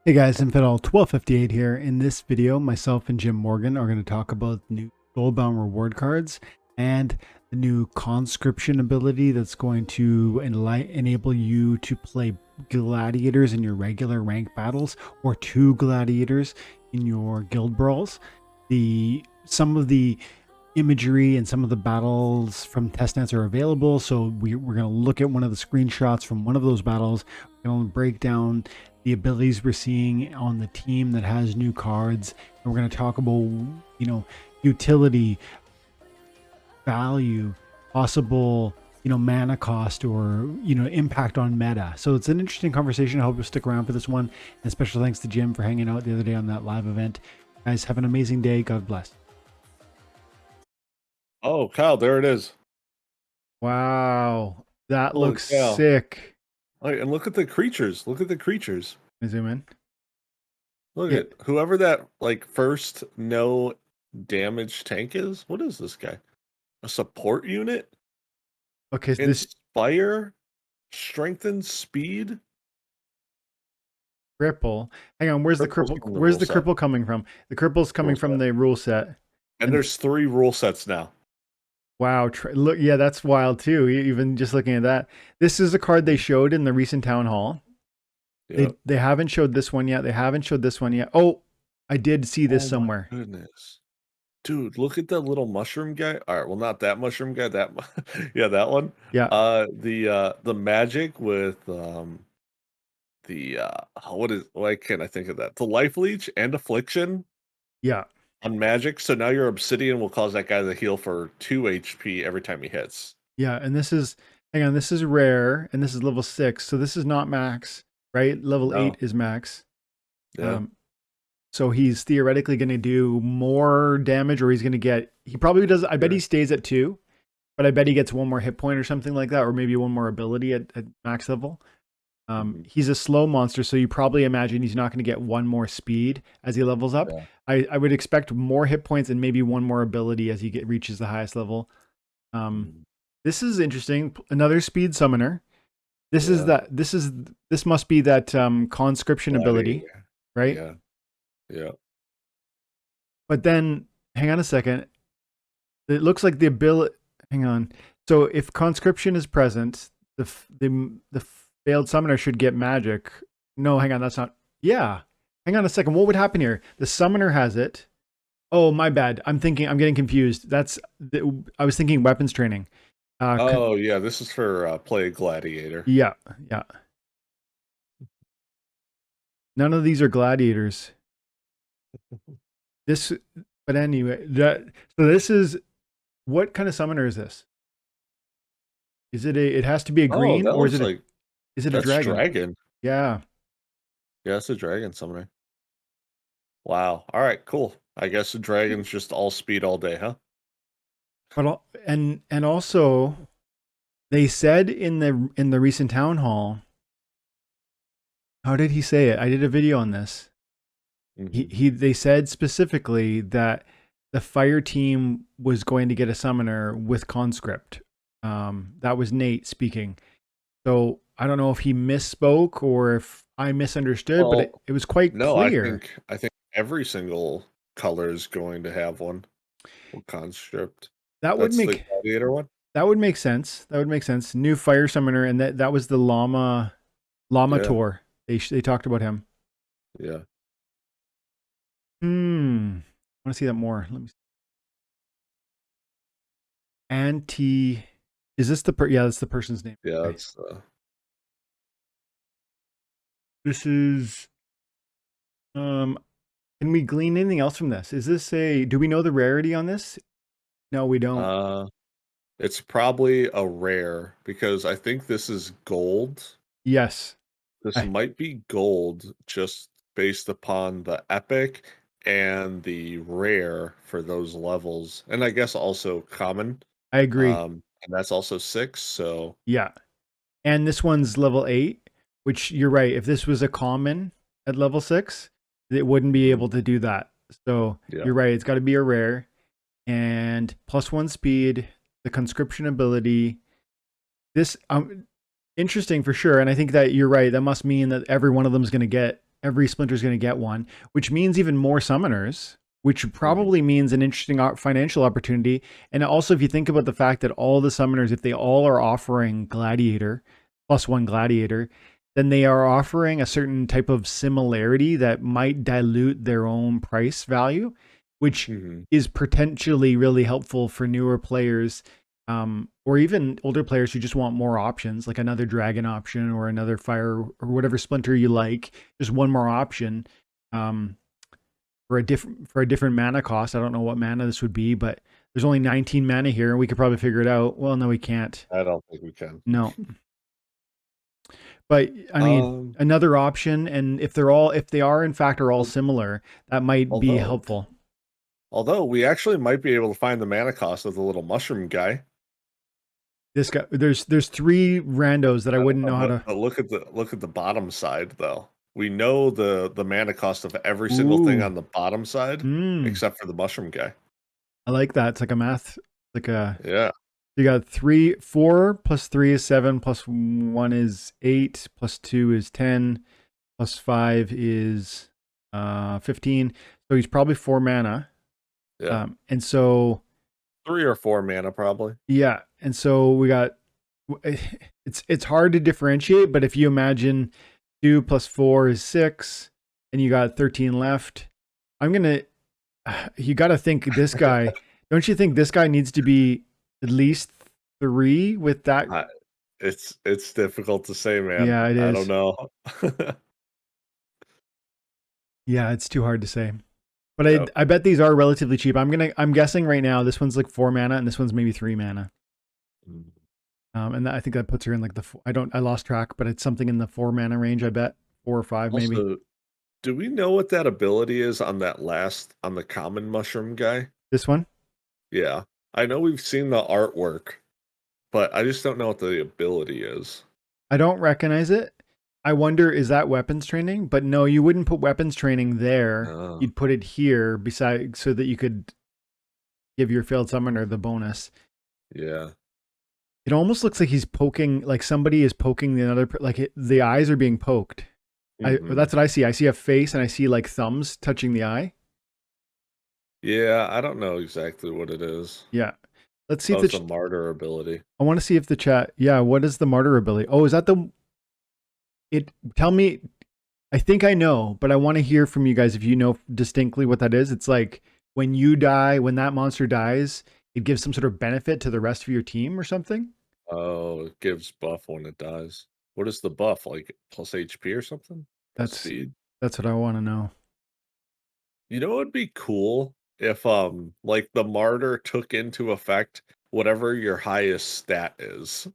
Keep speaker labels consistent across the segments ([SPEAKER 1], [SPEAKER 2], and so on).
[SPEAKER 1] Hey guys, Infidel 1258 here. In this video, myself and Jim Morgan are going to talk about the new Soulbound reward cards and the new conscription ability that's going to enable you to play gladiators in your regular rank battles or two gladiators in your guild brawls. Some of the imagery and some of the battles from testnets are available, so we're going to look at one of the screenshots from one of those battles. We're going to break down the abilities we're seeing on the team that has new cards, and we're going to talk about, utility, value, possible, mana cost, or impact on meta. So it's an interesting conversation. I hope you'll stick around for this one, and special thanks to Jim for hanging out the other day on that live event. Guys, have an amazing day. God bless.
[SPEAKER 2] Oh, Kyle, there it is.
[SPEAKER 1] Wow, that
[SPEAKER 2] Holy
[SPEAKER 1] looks
[SPEAKER 2] cow.
[SPEAKER 1] sick.
[SPEAKER 2] And look at the creatures. Look at the creatures.
[SPEAKER 1] Let me zoom in.
[SPEAKER 2] Look
[SPEAKER 1] Yeah.
[SPEAKER 2] at whoever that first no damage tank is. What is this guy? A support unit?
[SPEAKER 1] Okay, so this
[SPEAKER 2] Inspire, strengthen, speed.
[SPEAKER 1] cripple. Hang on, where's the
[SPEAKER 2] Cripple's
[SPEAKER 1] cripple?
[SPEAKER 2] from the
[SPEAKER 1] Where's
[SPEAKER 2] rule
[SPEAKER 1] the
[SPEAKER 2] set.
[SPEAKER 1] cripple coming from? The cripple's coming
[SPEAKER 2] Rule
[SPEAKER 1] from
[SPEAKER 2] set.
[SPEAKER 1] the rule set.
[SPEAKER 2] And there's 3 rule sets now.
[SPEAKER 1] Wow, look, yeah, that's wild too. Even just looking at that, this is a card they showed in the recent town hall.
[SPEAKER 2] Yep.
[SPEAKER 1] They haven't showed this one yet. They haven't showed this one yet. Oh, I did see this somewhere.
[SPEAKER 2] My goodness. Dude, look at that little mushroom guy. All right, well, not that mushroom guy. That, yeah, that one.
[SPEAKER 1] Yeah.
[SPEAKER 2] The magic with why can't I think of that? The life leech and affliction.
[SPEAKER 1] Yeah.
[SPEAKER 2] On magic. So now your obsidian will cause that guy to heal for 2 HP every time he hits.
[SPEAKER 1] Yeah, and this is, hang on, this is rare, and this is level 6, so this is not max, right? Level 8 is max.
[SPEAKER 2] Yeah.
[SPEAKER 1] So he's theoretically going to do more damage, or he's going to get, he probably does, I bet he stays at 2, but I bet he gets 1 more hit point or something like that, or maybe 1 more ability at max level. He's a slow monster, so you probably imagine he's not going to get 1 more speed as he levels up.
[SPEAKER 2] Yeah.
[SPEAKER 1] I would expect more hit points and maybe 1 more ability as he reaches the highest level. This is interesting. Another speed summoner. This must be that conscription ability, right?
[SPEAKER 2] Yeah. Yeah.
[SPEAKER 1] But then, hang on a second. It looks like the ability. Hang on. So if conscription is present, the failed summoner should get magic. No, hang on. That's not. Yeah. Hang on a second. What would happen here? The summoner has it. Oh, my bad. I'm getting confused. I was thinking weapons training.
[SPEAKER 2] Yeah. This is for play Gladiator.
[SPEAKER 1] Yeah. Yeah. None of these are gladiators. But anyway, so this is, what kind of summoner is this? Is it it has to be a green, or is it a dragon?
[SPEAKER 2] Dragon.
[SPEAKER 1] Yeah.
[SPEAKER 2] Yeah, it's a dragon summoner. Wow. All right, cool. I guess the dragon's just all speed all day, huh?
[SPEAKER 1] But and also, they said in the recent town hall, how did he say it? I did a video on this. They said specifically that the fire team was going to get a summoner with conscript. That was Nate speaking. So I don't know if he misspoke or if I misunderstood, but it was quite clear.
[SPEAKER 2] I think every single color is going to have one with conscript.
[SPEAKER 1] That would make
[SPEAKER 2] the Gladiator one.
[SPEAKER 1] That would make sense. That would make sense. New fire summoner, and that was the llama tour. They talked about him.
[SPEAKER 2] Yeah.
[SPEAKER 1] I want to see that more. Let me see. Is this yeah, that's the person's name.
[SPEAKER 2] Yeah, that's
[SPEAKER 1] This is can we glean anything else from this? Is this do we know the rarity on this? No, we don't.
[SPEAKER 2] It's probably a rare because I think this is gold.
[SPEAKER 1] Yes.
[SPEAKER 2] This might be gold just based upon the epic and the rare for those levels. And I guess also common.
[SPEAKER 1] I agree.
[SPEAKER 2] And that's also 6, so
[SPEAKER 1] yeah. And this one's level 8, which you're right. If this was a common at level 6, it wouldn't be able to do that. So you're right. It's got to be a rare. And +1 speed, the conscription ability. This interesting for sure. And I think that you're right. That must mean that every one of them is going to get every splinter is going to get one, which means even more summoners, which
[SPEAKER 2] Mhm.
[SPEAKER 1] probably means an interesting financial opportunity. And also, if you think about the fact that all the summoners, if they all are offering Gladiator, +1 Gladiator, then they are offering a certain type of similarity that might dilute their own price value, which
[SPEAKER 2] Mhm.
[SPEAKER 1] is potentially really helpful for newer players, or even older players who just want more options, like another dragon option or another fire or whatever splinter you like. Just one more option, um, for a different mana cost. I don't know what mana this would be, but there's only 19 mana here, and we could probably figure it out. Well, no, we can't.
[SPEAKER 2] I don't think we can.
[SPEAKER 1] No, but I mean,
[SPEAKER 2] Um,
[SPEAKER 1] another option, and if they are in fact are all
[SPEAKER 2] al-
[SPEAKER 1] similar, that might be
[SPEAKER 2] although
[SPEAKER 1] helpful.
[SPEAKER 2] although we actually might be able to find the mana cost of the little mushroom guy.
[SPEAKER 1] This guy, there's three randos that I
[SPEAKER 2] I don't
[SPEAKER 1] wouldn't
[SPEAKER 2] know,
[SPEAKER 1] know how to.
[SPEAKER 2] but look at the bottom side though. We know the mana cost of every single thing
[SPEAKER 1] Ooh,
[SPEAKER 2] on the bottom side
[SPEAKER 1] mm,
[SPEAKER 2] except for the mushroom guy.
[SPEAKER 1] I like that. It's like a math, like a.
[SPEAKER 2] Yeah.
[SPEAKER 1] You got 3, 4 plus 3 is 7, plus 1 is 8, plus 2 is 10, plus 5 is 15. So he's probably 4 mana.
[SPEAKER 2] Yeah.
[SPEAKER 1] And so
[SPEAKER 2] 3 or 4 mana probably.
[SPEAKER 1] yeah, and so we got it's hard to differentiate, but if you imagine 2 plus 4 is 6 and you got 13 left, I'm going to you got to think this guy, don't you think this guy needs to be at least 3 with that?
[SPEAKER 2] I, it's difficult to say, man.
[SPEAKER 1] Yeah, it
[SPEAKER 2] I don't
[SPEAKER 1] is.
[SPEAKER 2] know.
[SPEAKER 1] Yeah, it's too hard to say. But
[SPEAKER 2] Yep.
[SPEAKER 1] I bet these are relatively cheap. I'm guessing right now this one's like 4 mana and this one's maybe 3 mana.
[SPEAKER 2] Mm.
[SPEAKER 1] And I think that puts her in like I lost track, but it's something in the 4 mana range, I bet. 4 or 5 maybe.
[SPEAKER 2] Also, do we know what that ability is on on the common mushroom guy?
[SPEAKER 1] This one?
[SPEAKER 2] Yeah. I know we've seen the artwork, but I just don't know what the ability is.
[SPEAKER 1] I don't recognize it. I wonder, is that weapons training? But no, you wouldn't put weapons training there.
[SPEAKER 2] Oh,
[SPEAKER 1] You'd put it here beside so that you could give your failed summoner the bonus.
[SPEAKER 2] yeah.
[SPEAKER 1] It almost looks like he's poking, like somebody is poking the other, the eyes are being poked.
[SPEAKER 2] Hmm.
[SPEAKER 1] That's what I see. I see a face and I see like thumbs touching the eye.
[SPEAKER 2] Yeah, I don't know exactly what it is.
[SPEAKER 1] Yeah. Let's see if
[SPEAKER 2] Oh, it's a martyr ability.
[SPEAKER 1] I want to see if the chat. Yeah. What is the martyr ability? Oh, is that tell me. I think I know, but I want to hear from you guys if you know distinctly what that is. It's like when you die, when that monster dies, it gives some sort of benefit to the rest of your team or something.
[SPEAKER 2] Oh, it gives buff when it dies. What is the buff? Like plus HP or something? Plus
[SPEAKER 1] That's
[SPEAKER 2] speed?
[SPEAKER 1] that's what I want to know.
[SPEAKER 2] You know what would be cool if like the martyr took into effect whatever your highest stat is.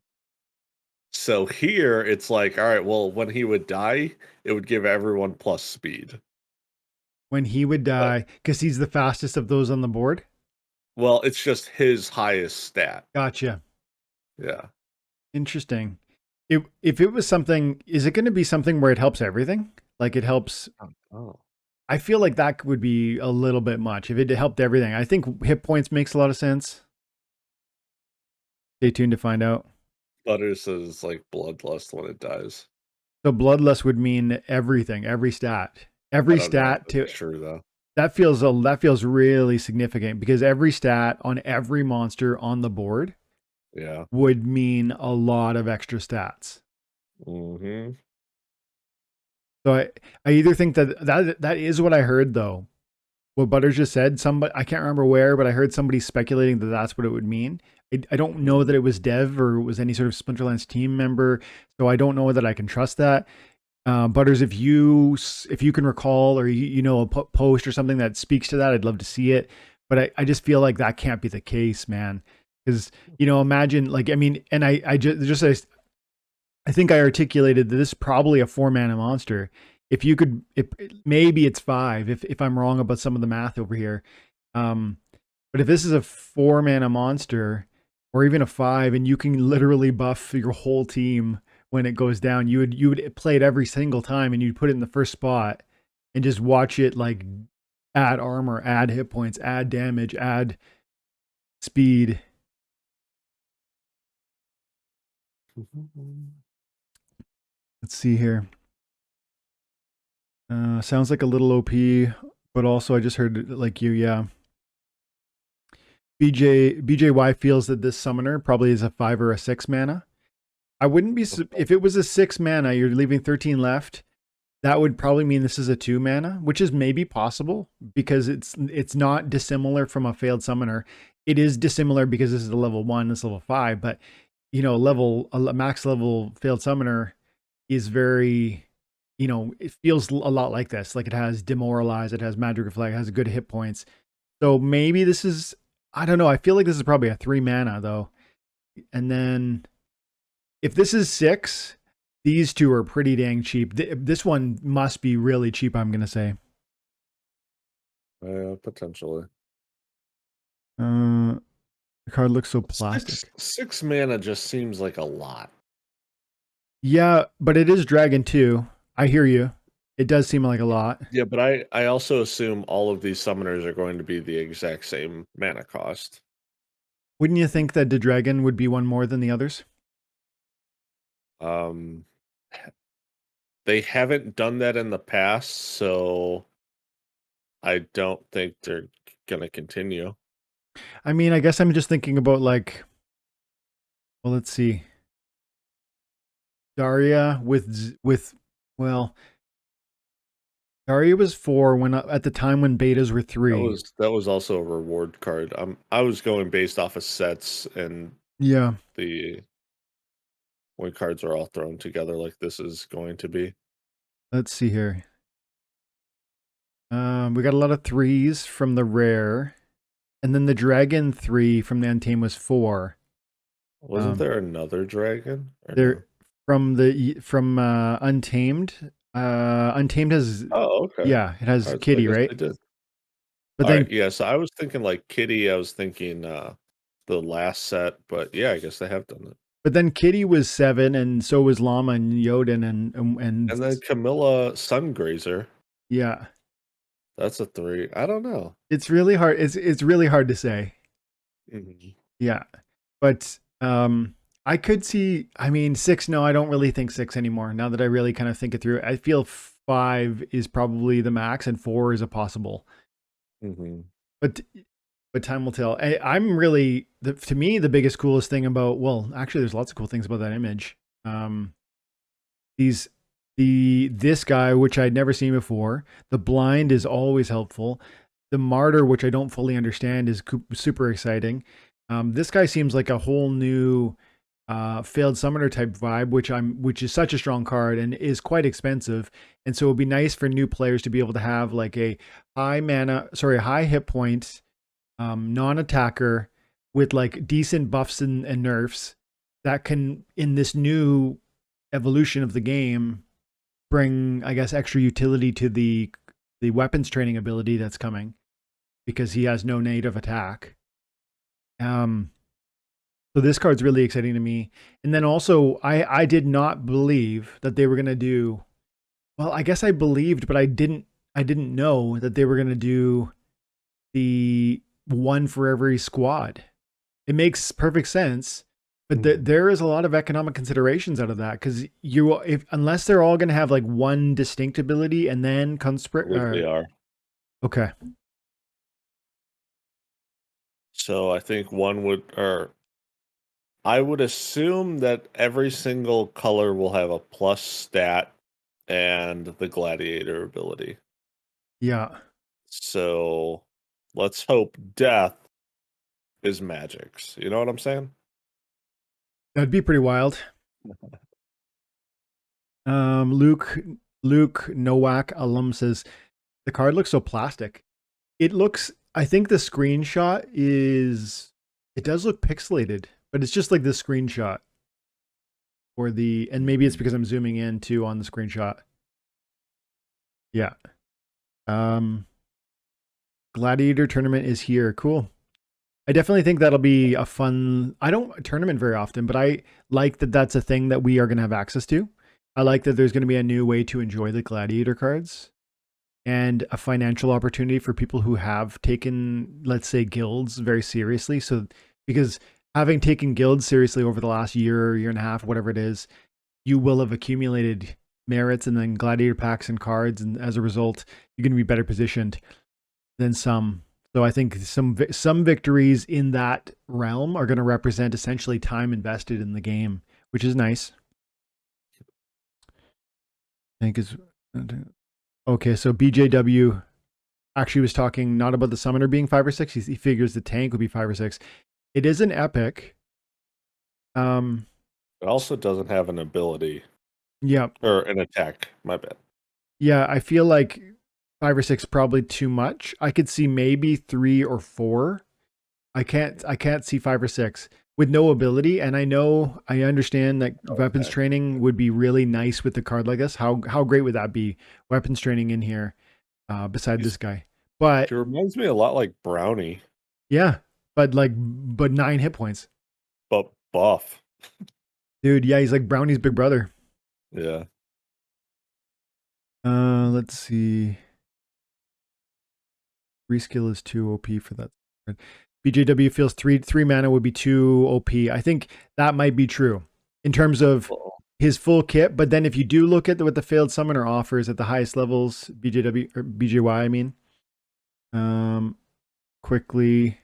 [SPEAKER 2] So here it's like, all right, well, when he would die, it would give everyone plus speed.
[SPEAKER 1] When he would
[SPEAKER 2] But
[SPEAKER 1] die, because he's the fastest of those on the board.
[SPEAKER 2] well, it's just his highest stat.
[SPEAKER 1] Gotcha.
[SPEAKER 2] Yeah.
[SPEAKER 1] Interesting. If it was something, is it going to be something where it helps everything? Like it helps.
[SPEAKER 2] Oh.
[SPEAKER 1] I feel like that would be a little bit much if it helped everything. I think hit points makes a lot of sense. Stay tuned to find out.
[SPEAKER 2] Butter says like bloodlust when it dies.
[SPEAKER 1] So bloodlust would mean everything,
[SPEAKER 2] I
[SPEAKER 1] every
[SPEAKER 2] don't know if
[SPEAKER 1] stat to
[SPEAKER 2] that's true though.
[SPEAKER 1] that feels really significant because every stat on every monster on the board
[SPEAKER 2] Yeah.
[SPEAKER 1] would mean a lot of extra stats.
[SPEAKER 2] Hmm.
[SPEAKER 1] So I either think that is what I heard though. What Butters just said, somebody I can't remember where, but I heard somebody speculating that that's what it would mean. I don't know that it was Dev or it was any sort of Splinterlands team member, so I don't know that I can trust that. Butters, if you can recall or you know a post or something that speaks to that, I'd love to see it. But I just feel like that can't be the case, man. Because imagine like I mean, and I I think I articulated that this is probably a 4 mana monster. If you could, if maybe it's 5. If I'm wrong about some of the math over here, um, but if this is a 4 mana monster or even a 5, and you can literally buff your whole team when it goes down, you would play it every single time, and you'd put it in the first spot and just watch it like add armor, add hit points, add damage, add speed. Let's see here. Sounds like a little OP, but also I just heard like you, yeah. BJY feels that this summoner probably is a 5 or a 6 mana. I wouldn't be if it was a 6 mana, you're leaving 13 left. That would probably mean this is a 2 mana, which is maybe possible because it's not dissimilar from a failed summoner. It is dissimilar because this is a level 1, this is level 5, but you know, a max level failed summoner is very, you know, it feels a lot like this. Like it has demoralize, it has magic reflect, it has good hit points. So maybe this is, I don't know. I feel like this is probably a 3 mana though. And then if this is 6, these two are pretty dang cheap. This one must be really cheap, I'm going to say.
[SPEAKER 2] Potentially.
[SPEAKER 1] The card looks so plastic.
[SPEAKER 2] Six mana just seems like a lot.
[SPEAKER 1] Yeah, but it is Dragon 2. I hear you. It does seem like a lot.
[SPEAKER 2] Yeah, but I also assume all of these summoners are going to be the exact same mana cost.
[SPEAKER 1] Wouldn't you think that the Dragon would be one more than the others?
[SPEAKER 2] They haven't done that in the past, so I don't think they're gonna continue.
[SPEAKER 1] I mean, I guess I'm just thinking about like, well, let's see. Daria well, Daria was 4 when at the time when betas were 3.
[SPEAKER 2] That was also a reward card. I was going based off of sets and
[SPEAKER 1] yeah,
[SPEAKER 2] when cards are all thrown together like this is going to be.
[SPEAKER 1] Let's see here. We got a lot of 3s from the rare, and then the Dragon 3 from the Untamed was 4.
[SPEAKER 2] Wasn't there another dragon?
[SPEAKER 1] There no? from Untamed. Untamed has.
[SPEAKER 2] Oh, okay.
[SPEAKER 1] Yeah, it has Kitty, right?
[SPEAKER 2] They did.
[SPEAKER 1] But then,
[SPEAKER 2] right, yeah. So I was thinking like Kitty. I was thinking the last set, but yeah, I guess they have done it.
[SPEAKER 1] But then Kitty was 7, and so was Llama and Yodin, and
[SPEAKER 2] then Camilla Sungrazer.
[SPEAKER 1] Yeah,
[SPEAKER 2] that's a 3. I don't know.
[SPEAKER 1] It's really hard. It's really hard to say.
[SPEAKER 2] Mm-hmm.
[SPEAKER 1] Yeah, but I could see. I mean, 6. No, I don't really think 6 anymore. Now that I really kind of think it through, I feel 5 is probably the max, and 4 is a possible.
[SPEAKER 2] Mm-hmm.
[SPEAKER 1] But time will tell. I'm really, to me, the biggest, coolest thing about, well, actually, there's lots of cool things about that image. This guy, which I'd never seen before. The blind is always helpful. The martyr, which I don't fully understand, is super exciting. This guy seems like a whole new failed summoner type vibe, which is such a strong card and is quite expensive. And so it'd be nice for new players to be able to have like a high hit point, non-attacker with like decent buffs and nerfs that can, in this new evolution of the game, bring, I guess, extra utility to the weapons training ability that's coming because he has no native attack. So this card's really exciting to me. And then also, I did not believe that they were going to do, well, I guess I believed, but I didn't know that they were going to do the one for every squad. It makes perfect sense, but there is a lot of economic considerations out of that because unless they're all going to have like one distinct ability and then
[SPEAKER 2] They are.
[SPEAKER 1] Okay.
[SPEAKER 2] So I think I would assume that every single color will have a plus stat and the Gladiator ability.
[SPEAKER 1] Yeah.
[SPEAKER 2] So let's hope death is magics. You know what I'm saying?
[SPEAKER 1] That'd be pretty wild. Luke Nowak alum says the card looks so plastic. I think the screenshot it does look pixelated, but it's just like the screenshot and maybe it's because I'm zooming in too on the screenshot. Yeah. Gladiator tournament is here. Cool. I definitely think that'll be a fun. I don't tournament very often, but I like that that's a thing that we are going to have access to. I like that there's going to be a new way to enjoy the Gladiator cards and a financial opportunity for people who have taken, let's say, guilds very seriously. So, because having taken guilds seriously over the last year and a half, whatever it is, you will have accumulated merits and then gladiator packs and cards, and as a result, you're going to be better positioned than some. So I think some victories in that realm are going to represent essentially time invested in the game, which is nice. I think is okay. So BJW actually was talking not about the summoner being 5 or 6. He figures the tank would be 5 or 6. It is an epic.
[SPEAKER 2] It also doesn't have an ability.
[SPEAKER 1] Yeah.
[SPEAKER 2] Or an attack. My bad.
[SPEAKER 1] Yeah, I feel like 5 or 6 probably too much. I could see maybe 3 or 4. I can't see 5 or 6 with no ability. And I understand that weapons training would be really nice with the card like this. How great would that be? Weapons training in here, beside this guy. But
[SPEAKER 2] it reminds me a lot like Brownie.
[SPEAKER 1] Yeah, but 9 hit points.
[SPEAKER 2] But buff.
[SPEAKER 1] Dude, yeah, he's like Brownie's big brother.
[SPEAKER 2] Yeah.
[SPEAKER 1] Let's see. Reskill is too OP for that. BJW feels three mana would be too OP. I think that might be true in terms of his full kit. But then if you do look at what the failed summoner offers at the highest levels, BJW or BJY, I mean, quickly.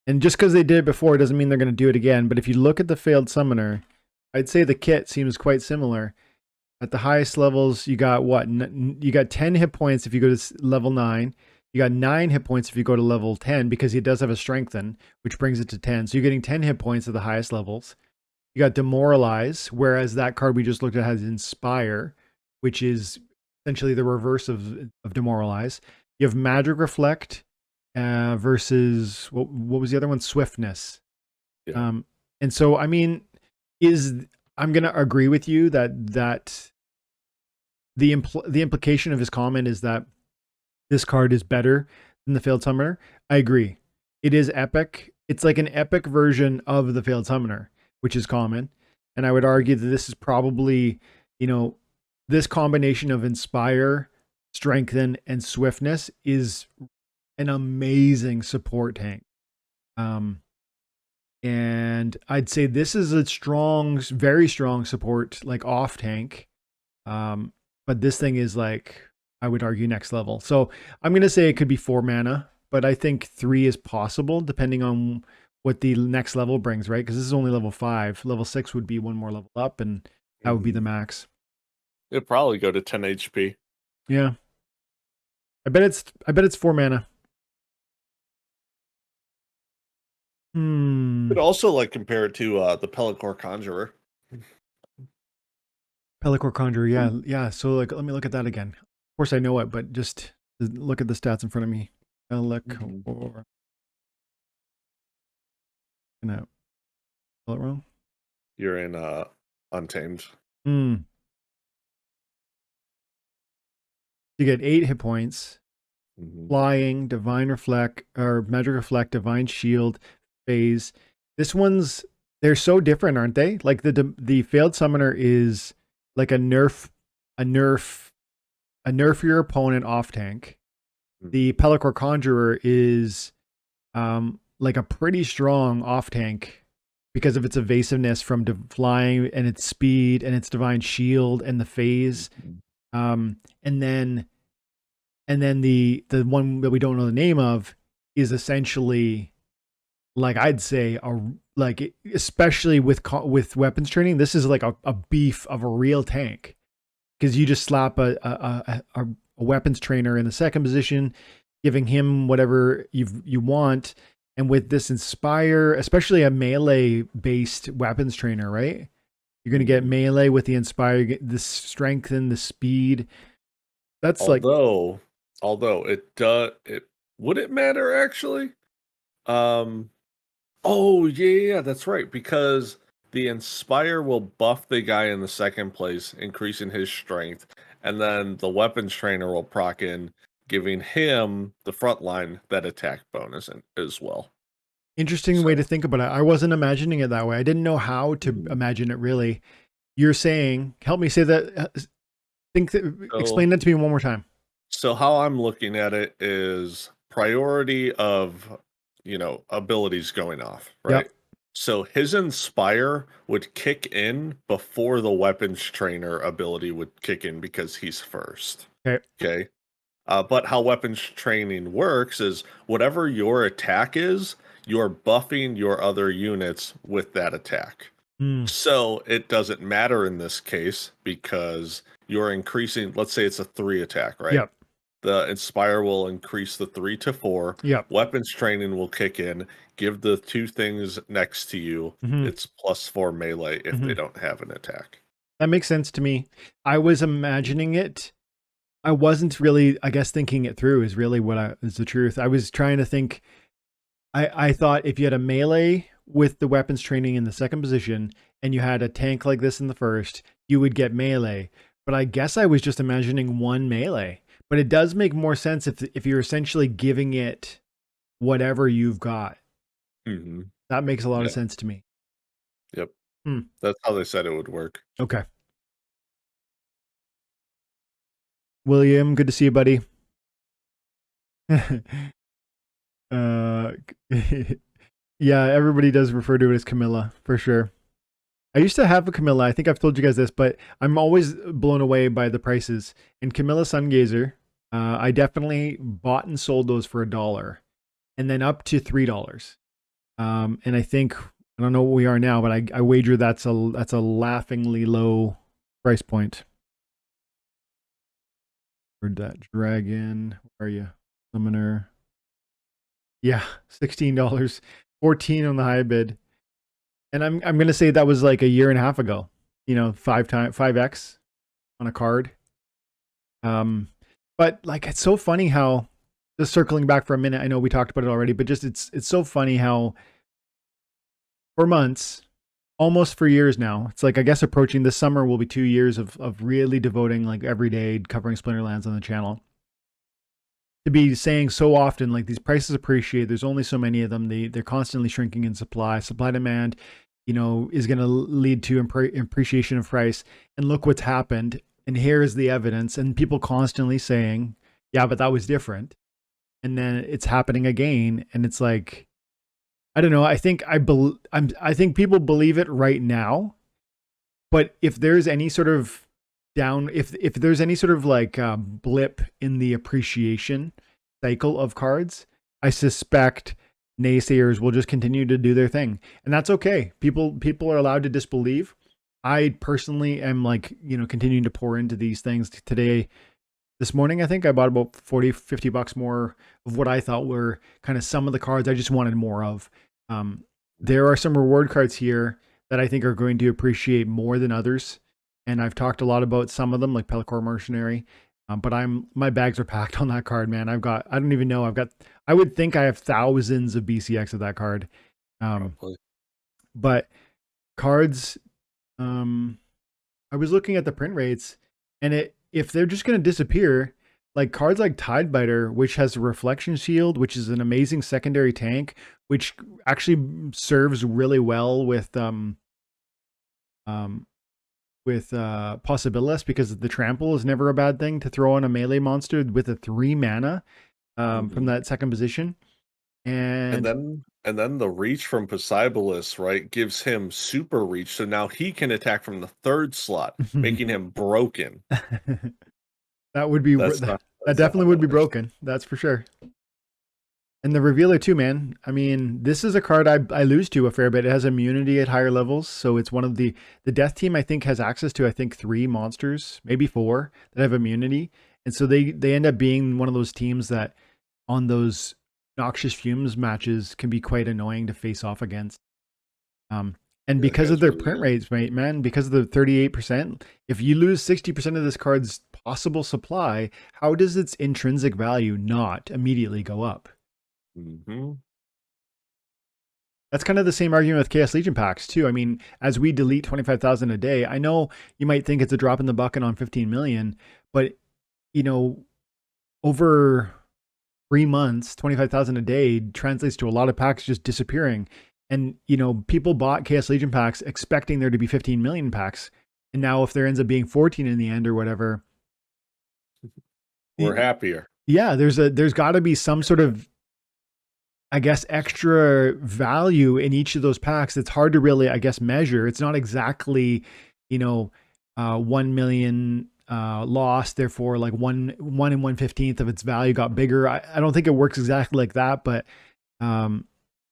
[SPEAKER 1] And just because they did it before doesn't mean they're going to do it again. But if you look at the failed summoner, I'd say the kit seems quite similar. At the highest levels, you got what? You got 10 hit points if you go to level 9. You got 9 hit points if you go to level 10 because he does have a strengthen, which brings it to 10. So you're getting 10 hit points at the highest levels. You got demoralize, whereas that card we just looked at has inspire, which is essentially the reverse of demoralize. You have magic reflect versus what was the other one? Swiftness.
[SPEAKER 2] Yeah.
[SPEAKER 1] And so I mean, I'm going to agree with you that the implication of his comment is that this card is better than the failed summoner. I agree. It is epic. It's like an epic version of the failed summoner, which is common. And I would argue that this is probably, this combination of inspire, strengthen, and swiftness is an amazing support tank. And I'd say this is a strong, very strong support, like off tank. But this thing is like, I would argue next level. So I'm going to say it could be 4 mana, but I think 3 is possible depending on what the next level brings, right? Because this is only level 5. Level 6 would be one more level up, and that would be the max.
[SPEAKER 2] It'd probably go to 10 HP.
[SPEAKER 1] Yeah. I bet it's 4 mana.
[SPEAKER 2] Could also compare it to the Pellicor Conjurer.
[SPEAKER 1] Pellicor Conjurer, yeah. So let me look at that again. Of course I know it, but just look at the stats in front of me. Pellicor. Gonna spell it wrong?
[SPEAKER 2] You're in Untamed.
[SPEAKER 1] You get 8 hit points. Flying, Divine Reflect, or Magic Reflect, Divine Shield, Phase. This one's, they're so different, aren't they? Like the failed summoner is like a nerf your opponent off tank. The Pellicor Conjurer is like a pretty strong off tank because of its evasiveness from flying and its speed and its divine shield and the phase. And then the one that we don't know the name of is essentially, like, I'd say especially with weapons training, this is like a beef of a real tank, because you just slap a weapons trainer in the second position, giving him whatever you want. And with this inspire, especially a melee based weapons trainer, right? You're going to get melee with the inspire, the strength and the speed. That's
[SPEAKER 2] although it would it matter actually? Oh yeah, that's right, because the inspire will buff the guy in the second place, increasing his strength, and then the weapons trainer will proc in, giving him the front line that attack bonus as well.
[SPEAKER 1] Interesting way to think about it. I wasn't imagining it that way. I didn't know how to imagine it really. You're saying, help me say that. Explain that to me one more time.
[SPEAKER 2] So how I'm looking at it is priority of, abilities going off, right? Yep. So his Inspire would kick in before the Weapons Trainer ability would kick in because he's first.
[SPEAKER 1] Okay.
[SPEAKER 2] Okay. But how weapons training works is whatever your attack is, you're buffing your other units with that attack.
[SPEAKER 1] Mm.
[SPEAKER 2] So it doesn't matter in this case because you're increasing, let's say it's a 3 attack, right?
[SPEAKER 1] Yep.
[SPEAKER 2] The Inspire will increase the 3 to 4.
[SPEAKER 1] Yep.
[SPEAKER 2] Weapons training will kick in, give the 2 things next to you.
[SPEAKER 1] Mm-hmm.
[SPEAKER 2] It's +4 melee if
[SPEAKER 1] Mm-hmm.
[SPEAKER 2] they don't have an attack.
[SPEAKER 1] That makes sense to me. I was imagining it. I wasn't really, I guess, thinking it through is really what is the truth. I was trying to think. I thought if you had a melee with the weapons training in the second position and you had a tank like this in the first, you would get melee. But I guess I was just imagining one melee. But it does make more sense if you're essentially giving it whatever you've got.
[SPEAKER 2] Mm-hmm.
[SPEAKER 1] That makes a lot of sense to me.
[SPEAKER 2] Yep. That's how they said it would work.
[SPEAKER 1] Okay. William, good to see you, buddy. Yeah, everybody does refer to it as Camilla, for sure. I used to have a Camilla. I think I've told you guys this, but I'm always blown away by the prices. And Camilla Sungazer, I definitely bought and sold those for $1 and then up to $3. And I think, I don't know what we are now, but I wager that's a laughingly low price point. Where'd that dragon? Where are you? Summoner. Yeah, $16, 14 on the high bid. And I'm gonna say that was like a year and a half ago. 5x on a card. But like it's so funny how, just circling back for a minute, I know we talked about it already, but just it's so funny how for months, almost for years now, it's like I guess approaching this summer will be 2 years of really devoting like every day covering Splinterlands on the channel. To be saying so often like these prices appreciate, there's only so many of them, they're constantly shrinking in supply demand is going to lead to appreciation of price, and look what's happened, and here is the evidence, and people constantly saying yeah but that was different, and then it's happening again, and it's like I don't know, I think people believe it right now, but if there's any sort of if there's any sort of like blip in the appreciation cycle of cards, I suspect naysayers will just continue to do their thing, and that's okay. People are allowed to disbelieve. I personally am like continuing to pour into these things. This morning, I think I bought about $40-50 more of what I thought were kind of some of the cards I just wanted more of. There are some reward cards here that I think are going to appreciate more than others. And I've talked a lot about some of them, like Pellicor Mercenary. But my bags are packed on that card, man. I don't even know. I would think I have thousands of BCX of that card. But cards, I was looking at the print rates, and if they're just going to disappear, like cards like Tidebiter, which has a reflection shield, which is an amazing secondary tank, which actually serves really well with Possibilist, because the trample is never a bad thing to throw on a melee monster with a 3 mana from that second position. And
[SPEAKER 2] then the reach from Possibilist, right, gives him super reach, so now he can attack from the 3rd slot, making him broken.
[SPEAKER 1] That would be that definitely would be broken. That's for sure. And the Revealer too, man. I mean, this is a card I lose to a fair bit. It has immunity at higher levels, so it's one of the death team I think has access to 3 monsters, maybe 4 that have immunity, and so they end up being one of those teams that on those Noxious Fumes matches can be quite annoying to face off against. And because of their print rates, man, because of the 38%, if you lose 60% of this card's possible supply, how does its intrinsic value not immediately go up? That's kind of the same argument with Chaos Legion packs too. I mean, as we delete 25,000 a day, I know you might think it's a drop in the bucket on 15 million, but over 3 months, 25,000 a day translates to a lot of packs just disappearing. And, people bought Chaos Legion packs expecting there to be 15 million packs. And now if there ends up being 14 in the end or whatever,
[SPEAKER 2] we're happier.
[SPEAKER 1] Yeah, there's got to be some sort of I guess, extra value in each of those packs. It's hard to really, I guess, measure. It's not exactly, you know, 1 million lost, therefore like one and 1/15 of its value got bigger. I don't think it works exactly like that, but um,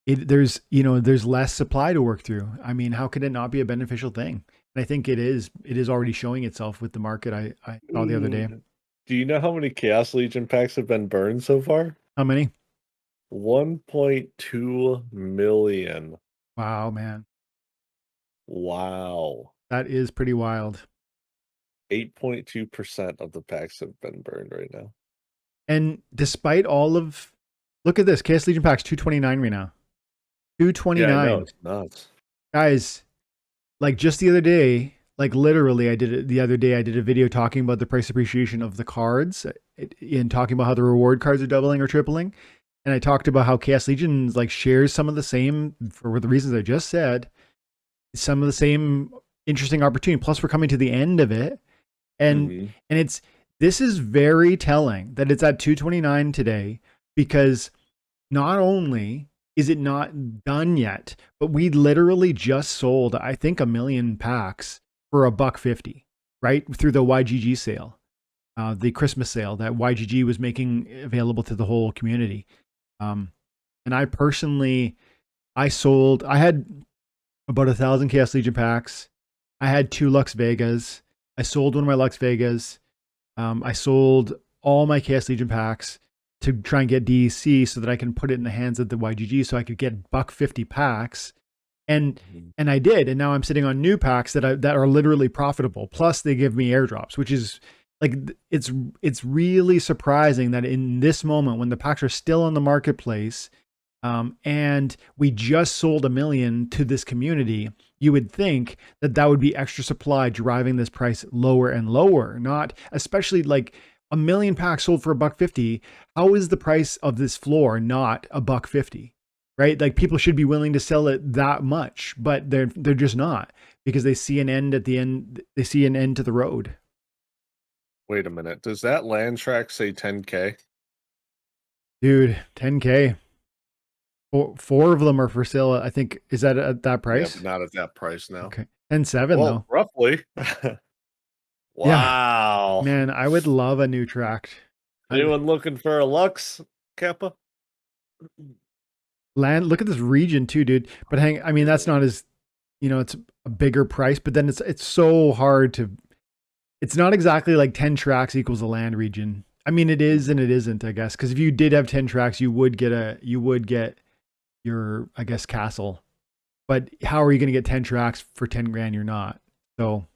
[SPEAKER 1] there's there's less supply to work through. I mean, how could it not be a beneficial thing? And I think it is. It is already showing itself with the market. I saw the other day.
[SPEAKER 2] Do you know how many Chaos Legion packs have been burned so far?
[SPEAKER 1] How many?
[SPEAKER 2] 1.2 million.
[SPEAKER 1] Wow, man,
[SPEAKER 2] Wow.
[SPEAKER 1] that is pretty wild.
[SPEAKER 2] 8.2% of the packs have been burned right now.
[SPEAKER 1] And despite all of, look at this, Chaos Legion packs 229 right now.
[SPEAKER 2] Yeah, I
[SPEAKER 1] 229.
[SPEAKER 2] know, it's nuts.
[SPEAKER 1] Guys, like just the other day, like literally I did it the other day, I did a video talking about the price appreciation of the cards and talking about how the reward cards are doubling or tripling. And I talked about how Chaos Legion like shares some of the same, for the reasons I just said, some of the same interesting opportunity. Plus we're coming to the end of it. And this is very telling that it's at 229 today, because not only is it not done yet, but we literally just sold, I think, 1 million packs for $1.50, right? Through the YGG sale, the Christmas sale that YGG was making available to the whole community. And I personally, I had about 1,000 Chaos Legion packs. I had 2 Lux Vegas. I sold one of my Lux Vegas. I sold all my Chaos Legion packs to try and get DEC so that I can put it in the hands of the YGG so I could get $1.50 packs. And I did. And now I'm sitting on new packs that are literally profitable. Plus they give me airdrops, which is like, it's really surprising that in this moment when the packs are still on the marketplace, and we just sold 1 million to this community, you would think that that would be extra supply driving this price lower and lower. Not especially like 1 million packs sold for $1.50. How is the price of this floor not $1.50? Right? Like people should be willing to sell it that much, but they're just not, because they see an end at the end. They see an end to the road.
[SPEAKER 2] Wait a minute. Does that land track say 10K?
[SPEAKER 1] Dude, 10K. Four of them are for sale. I think, is that at that price?
[SPEAKER 2] Yeah, not at that price now.
[SPEAKER 1] Okay. 10.7
[SPEAKER 2] well,
[SPEAKER 1] though.
[SPEAKER 2] Roughly. Wow.
[SPEAKER 1] Yeah. Man, I would love a new tract.
[SPEAKER 2] Anyone looking for a Lux, Kappa?
[SPEAKER 1] Land, look at this region too, dude. But I mean, that's not as, it's a bigger price, but then it's so hard to, it's not exactly like 10 tracks equals a land region. I mean, it is and it isn't, I guess. Because if you did have 10 tracks, you would get your, I guess, castle. But how are you going to get 10 tracks for 10 grand? You're not. So